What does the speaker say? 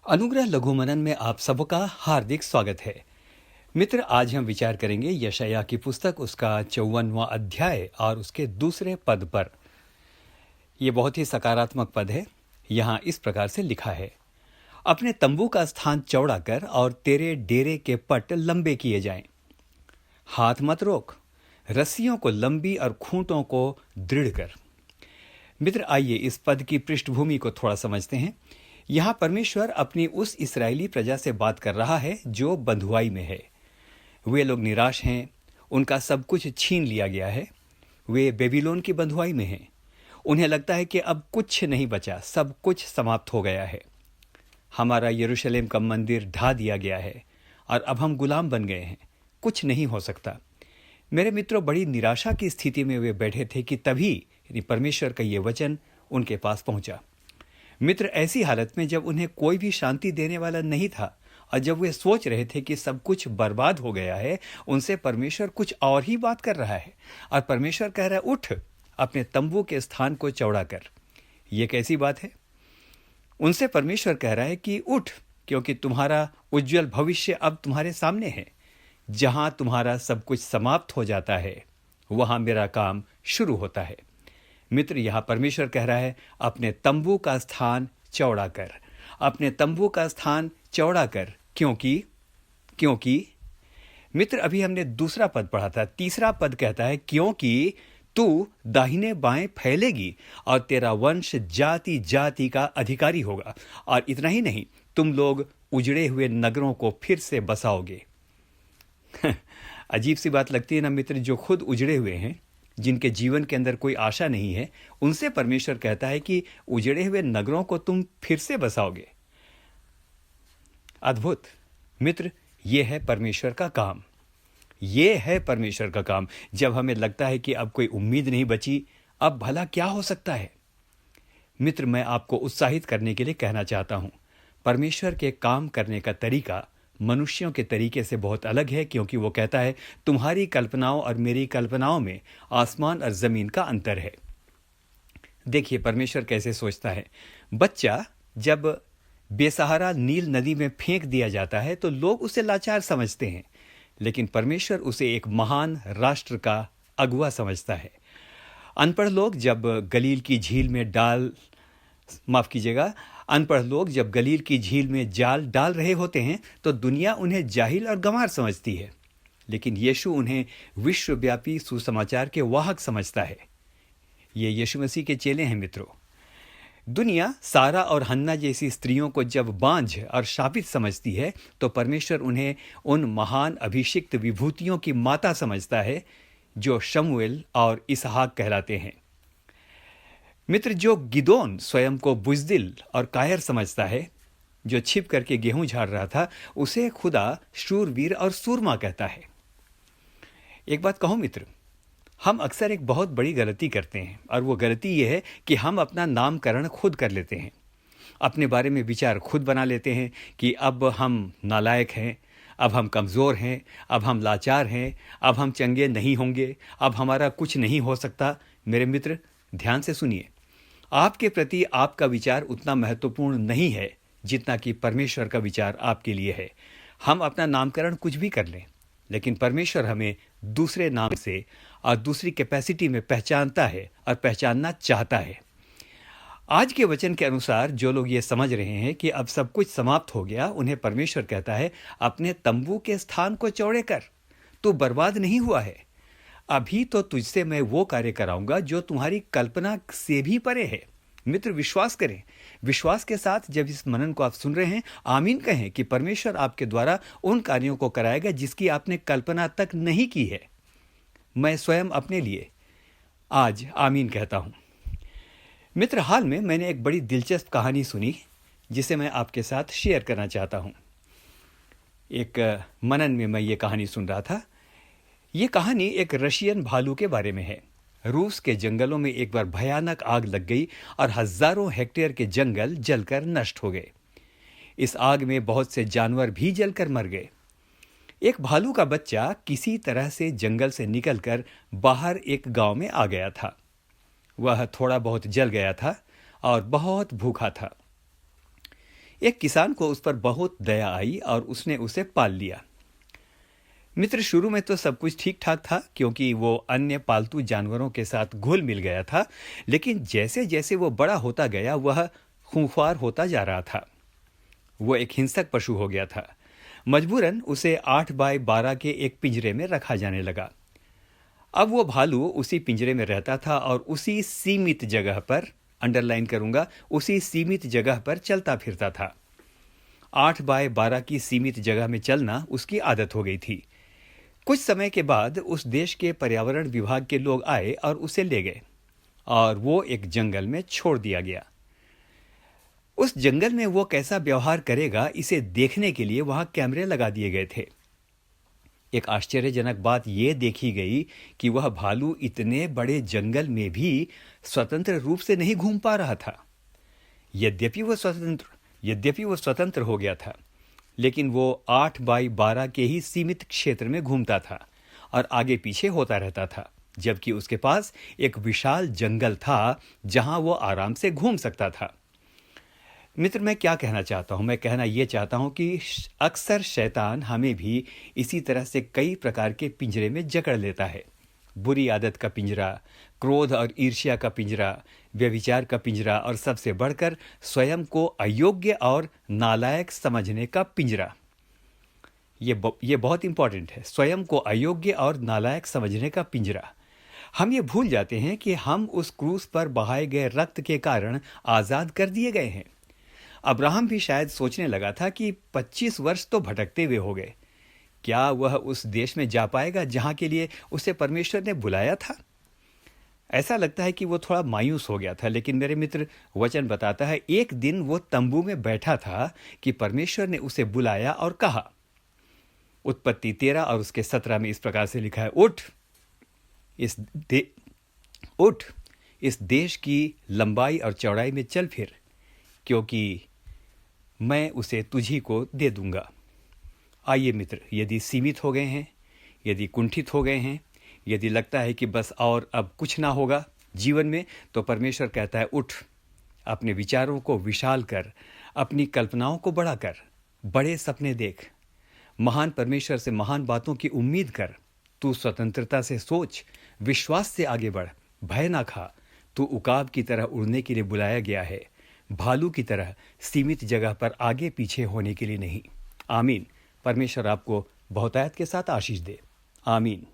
अनुग्रह लघुमनन में आप सबका हार्दिक स्वागत है। मित्र, आज हम विचार करेंगे यशायाह की पुस्तक उसका 54वां अध्याय और उसके दूसरे पद पर। यह बहुत ही सकारात्मक पद है। यहाँ इस प्रकार से लिखा है, अपने तंबू का स्थान चौड़ा कर और तेरे डेरे के पट लंबे किए जाएं। हाथ मत रोक, रस्सियों को लंबी और खूंटों को दृढ़ कर। मित्र, आइए इस पद की पृष्ठभूमि को थोड़ा समझते हैं। यहाँ परमेश्वर अपनी उस इस्राएली प्रजा से बात कर रहा है जो बंधुआई में है। वे लोग निराश हैं, उनका सब कुछ छीन लिया गया है। वे बेबीलोन की बंधुआई में हैं। उन्हें लगता है कि अब कुछ नहीं बचा, सब कुछ समाप्त हो गया है। हमारा यरूशलेम का मंदिर ढा दिया गया है और अब हम गुलाम बन गए हैं, कुछ नहीं हो सकता। मेरे मित्रों, बड़ी निराशा की स्थिति में वे बैठे थे कि तभी परमेश्वर का ये वचन उनके पास पहुंचा। मित्र, ऐसी हालत में जब उन्हें कोई भी शांति देने वाला नहीं था और जब वे सोच रहे थे कि सब कुछ बर्बाद हो गया है, उनसे परमेश्वर कुछ और ही बात कर रहा है। और परमेश्वर कह रहा है, उठ, अपने तंबू के स्थान को चौड़ा कर। यह कैसी बात है? उनसे परमेश्वर कह रहा है कि उठ, क्योंकि तुम्हारा उज्जवल भविष्य अब तुम्हारे सामने है। जहां तुम्हारा सब कुछ समाप्त हो जाता है, वहां मेरा काम शुरू होता है। मित्र, यहां परमेश्वर कह रहा है, अपने तंबू का स्थान चौड़ा कर, अपने तंबू का स्थान चौड़ा कर। क्योंकि मित्र, अभी हमने दूसरा पद पढ़ा था। तीसरा पद कहता है, क्योंकि तू दाहिने बाएं फैलेगी और तेरा वंश जाति जाति का अधिकारी होगा। और इतना ही नहीं, तुम लोग उजड़े हुए नगरों को फिर से बसाओगे। अजीब सी बात लगती है ना मित्र, जो खुद उजड़े हुए हैं, जिनके जीवन के अंदर कोई आशा नहीं है, उनसे परमेश्वर कहता है कि उजड़े हुए नगरों को तुम फिर से बसाओगे। अद्भुत मित्र, यह है परमेश्वर का काम। यह है परमेश्वर का काम। जब हमें लगता है कि अब कोई उम्मीद नहीं बची, अब भला क्या हो सकता है? मित्र, मैं आपको उत्साहित करने के लिए कहना चाहता हूं, परमेश्वर के काम करने का तरीका मनुष्यों के तरीके से बहुत अलग है, क्योंकि वो कहता है, तुम्हारी कल्पनाओं और मेरी कल्पनाओं में आसमान और जमीन का अंतर है। देखिए परमेश्वर कैसे सोचता है। बच्चा जब बेसहारा नील नदी में फेंक दिया जाता है तो लोग उसे लाचार समझते हैं, लेकिन परमेश्वर उसे एक महान राष्ट्र का अगुआ समझता है। अनपढ़ लोग जब गलील की झील में अनपढ़ लोग जब गलील की झील में जाल डाल रहे होते हैं तो दुनिया उन्हें जाहिल और गंवार समझती है, लेकिन यीशु उन्हें विश्वव्यापी सुसमाचार के वाहक समझता है। ये यीशु मसीह के चेले हैं। मित्रों, दुनिया सारा और हन्ना जैसी स्त्रियों को जब बांझ और शापित समझती है तो परमेश्वर उन्हें उन महान अभिषिक्त विभूतियों की माता समझता है जो शमूएल और इसहाक कहलाते हैं। मित्र, जो गिदोन स्वयं को बुजदिल और कायर समझता है, जो छिप करके गेहूं झाड़ रहा था, उसे खुदा शूरवीर और सूरमा कहता है। एक बात कहूं मित्र, हम अक्सर एक बहुत बड़ी गलती करते हैं, और वो गलती ये है कि हम अपना नामकरण खुद कर लेते हैं। अपने बारे में विचार खुद बना लेते हैं कि अब हम नालायक हैं, अब हम कमज़ोर हैं, अब हम लाचार हैं, अब हम चंगे नहीं होंगे, अब हमारा कुछ नहीं हो सकता। मेरे मित्र, ध्यान से सुनिए, आपके प्रति आपका विचार उतना महत्वपूर्ण नहीं है जितना कि परमेश्वर का विचार आपके लिए है। हम अपना नामकरण कुछ भी कर लें, लेकिन परमेश्वर हमें दूसरे नाम से और दूसरी कैपेसिटी में पहचानता है और पहचानना चाहता है। आज के वचन के अनुसार जो लोग ये समझ रहे हैं कि अब सब कुछ समाप्त हो गया, उन्हें परमेश्वर कहता है, अपने तंबू के स्थान को चौड़े कर। तू बर्बाद नहीं हुआ है। अभी तो तुझसे मैं वो कार्य कराऊंगा जो तुम्हारी कल्पना से भी परे है। मित्र, विश्वास करें। विश्वास के साथ जब इस मनन को आप सुन रहे हैं, आमीन कहें कि परमेश्वर आपके द्वारा उन कार्यों को कराएगा जिसकी आपने कल्पना तक नहीं की है। मैं स्वयं अपने लिए आज आमीन कहता हूं। मित्र, हाल में मैंने एक बड़ी दिलचस्प कहानी सुनी जिसे मैं आपके साथ शेयर करना चाहता हूं। एक मनन में मैं ये कहानी सुन रहा था। ये कहानी एक रशियन भालू के बारे में है। रूस के जंगलों में एक बार भयानक आग लग गई और हजारों हेक्टेयर के जंगल जलकर नष्ट हो गए। इस आग में बहुत से जानवर भी जलकर मर गए। एक भालू का बच्चा किसी तरह से जंगल से निकलकर बाहर एक गांव में आ गया था। वह थोड़ा बहुत जल गया था और बहुत भूखा था। एक किसान को उस पर बहुत दया आई और उसने उसे पाल लिया। मित्र, शुरू में तो सब कुछ ठीक ठाक था क्योंकि वो अन्य पालतू जानवरों के साथ घुल मिल गया था, लेकिन जैसे जैसे वो बड़ा होता गया वह खूंखार होता जा रहा था। वो एक हिंसक पशु हो गया था। मजबूरन उसे 8 बाय 12 के एक पिंजरे में रखा जाने लगा। अब वो भालू उसी पिंजरे में रहता था और उसी सीमित जगह पर, अंडरलाइन करूंगा, उसी सीमित जगह पर चलता फिरता था। 8 बाय 12 की सीमित जगह में चलना उसकी आदत हो गई थी। कुछ समय के बाद उस देश के पर्यावरण विभाग के लोग आए और उसे ले गए और वो एक जंगल में छोड़ दिया गया। उस जंगल में वो कैसा व्यवहार करेगा इसे देखने के लिए वहां कैमरे लगा दिए गए थे। एक आश्चर्यजनक बात यह देखी गई कि वह भालू इतने बड़े जंगल में भी स्वतंत्र रूप से नहीं घूम पा रहा था। यद्यपि वह स्वतंत्र हो गया था, लेकिन वो 8 बाई 12 के ही सीमित क्षेत्र में घूमता था और आगे पीछे होता रहता था, जबकि उसके पास एक विशाल जंगल था जहां वो आराम से घूम सकता था। मित्र, मैं क्या कहना चाहता हूं? मैं कहना यह चाहता हूं कि अक्सर शैतान हमें भी इसी तरह से कई प्रकार के पिंजरे में जकड़ लेता है। बुरी आदत का पिंजरा, क्रोध और ईर्ष्या का पिंजरा, व्यभिचार का पिंजरा और सबसे बढ़कर स्वयं को अयोग्य और नालायक समझने का पिंजरा। ये बहुत इंपॉर्टेंट है, स्वयं को अयोग्य और नालायक समझने का पिंजरा। हम ये भूल जाते हैं कि हम उस क्रूस पर बहाए गए रक्त के कारण आज़ाद कर दिए गए हैं। अब्राहम भी शायद सोचने लगा था कि 25 वर्ष तो भटकते हुए हो गए, क्या वह उस देश में जा पाएगा जहां के लिए उसे परमेश्वर ने बुलाया था? ऐसा लगता है कि वो थोड़ा मायूस हो गया था, लेकिन मेरे मित्र, वचन बताता है एक दिन वो तंबू में बैठा था कि परमेश्वर ने उसे बुलाया और कहा। उत्पत्ति 13 और उसके 17 में इस प्रकार से लिखा है, उठ इस देश की लंबाई और चौड़ाई में चल फिर, क्योंकि मैं उसे तुझी को दे दूंगा। आइए मित्र, यदि सीमित हो गए हैं, यदि कुंठित हो गए हैं, यदि लगता है कि बस और अब कुछ ना होगा जीवन में, तो परमेश्वर कहता है उठ, अपने विचारों को विशाल कर, अपनी कल्पनाओं को बड़ा कर, बड़े सपने देख, महान परमेश्वर से महान बातों की उम्मीद कर। तू स्वतंत्रता से सोच, विश्वास से आगे बढ़, भय ना खा। तू उकाब की तरह उड़ने के लिए बुलाया गया है, भालू की तरह सीमित जगह पर आगे पीछे होने के लिए नहीं। आमीन। परमेश्वर आपको बहुतायत के साथ आशीष दे। आमीन।